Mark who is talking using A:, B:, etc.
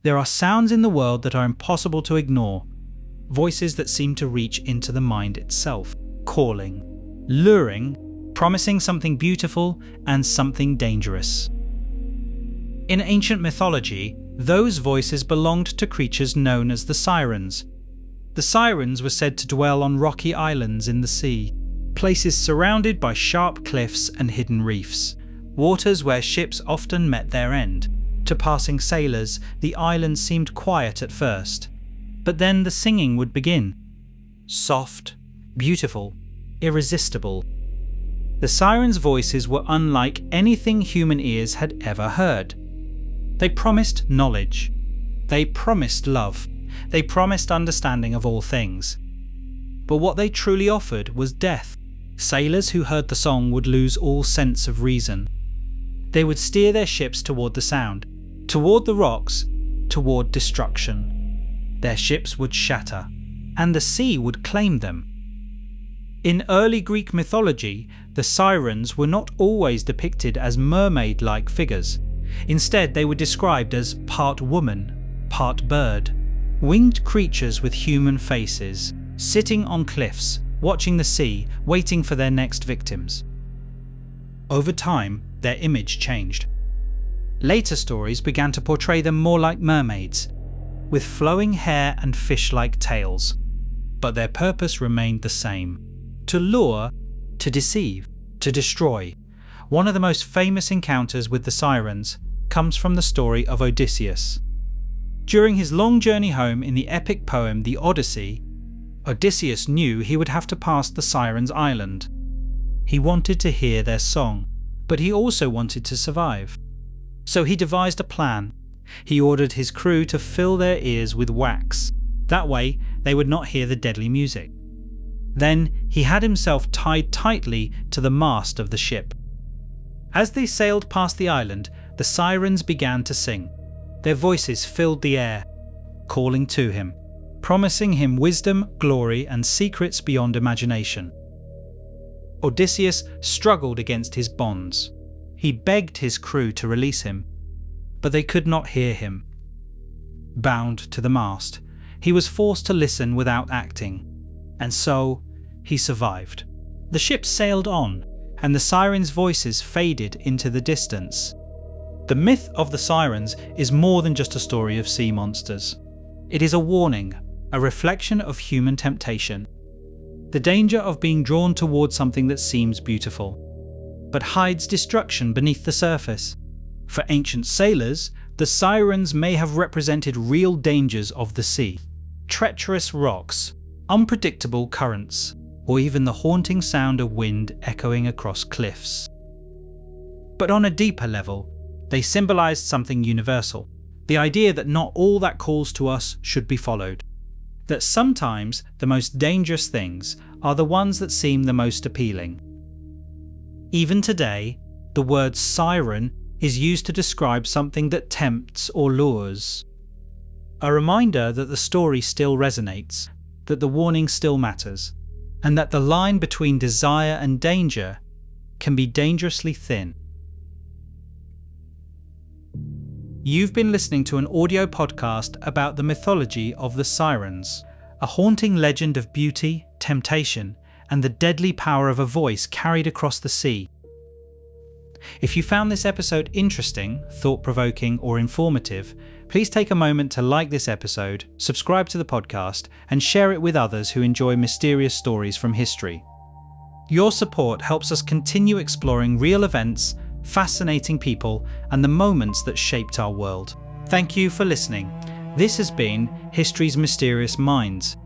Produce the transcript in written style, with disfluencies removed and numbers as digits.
A: There are sounds in the world that are impossible to ignore, voices that seem to reach into the mind itself, calling, luring, promising something beautiful and something dangerous. In ancient mythology, those voices belonged to creatures known as the Sirens. The Sirens were said to dwell on rocky islands in the sea, places surrounded by sharp cliffs and hidden reefs, waters where ships often met their end. To passing sailors, the island seemed quiet at first, but then the singing would begin. Soft, beautiful, irresistible. The Sirens' voices were unlike anything human ears had ever heard. They promised knowledge. They promised love. They promised understanding of all things. But what they truly offered was death. Sailors who heard the song would lose all sense of reason. They would steer their ships toward the sound, toward the rocks, toward destruction. Their ships would shatter, and the sea would claim them. In early Greek mythology, the Sirens were not always depicted as mermaid-like figures. Instead, they were described as part woman, part bird, winged creatures with human faces, sitting on cliffs, watching the sea, waiting for their next victims. Over time, their image changed. Later stories began to portray them more like mermaids, with flowing hair and fish-like tails. But their purpose remained the same: to lure, to deceive, to destroy. One of the most famous encounters with the Sirens comes from the story of Odysseus. During his long journey home in the epic poem The Odyssey, Odysseus knew he would have to pass the Sirens' island. He wanted to hear their song, but he also wanted to survive. So he devised a plan. He ordered his crew to fill their ears with wax. That way, they would not hear the deadly music. Then he had himself tied tightly to the mast of the ship. As they sailed past the island, the Sirens began to sing. Their voices filled the air, calling to him, promising him wisdom, glory, and secrets beyond imagination. Odysseus struggled against his bonds. He begged his crew to release him, but they could not hear him. Bound to the mast, he was forced to listen without acting, and so he survived. The ship sailed on, and the Sirens' voices faded into the distance. The myth of the Sirens is more than just a story of sea monsters. It is a warning, a reflection of human temptation, the danger of being drawn towards something that seems beautiful, but hides destruction beneath the surface. For ancient sailors, the Sirens may have represented real dangers of the sea: treacherous rocks, unpredictable currents, or even the haunting sound of wind echoing across cliffs. But on a deeper level, they symbolized something universal: the idea that not all that calls to us should be followed, that sometimes the most dangerous things are the ones that seem the most appealing. Even today, the word siren is used to describe something that tempts or lures. A reminder that the story still resonates, that the warning still matters, and that the line between desire and danger can be dangerously thin. You've been listening to an audio podcast about the mythology of the Sirens, a haunting legend of beauty, temptation, and the deadly power of a voice carried across the sea. If you found this episode interesting, thought-provoking, or informative, please take a moment to like this episode, subscribe to the podcast, and share it with others who enjoy mysterious stories from history. Your support helps us continue exploring real events, fascinating people, and the moments that shaped our world. Thank you for listening. This has been History's Mysterious Minds.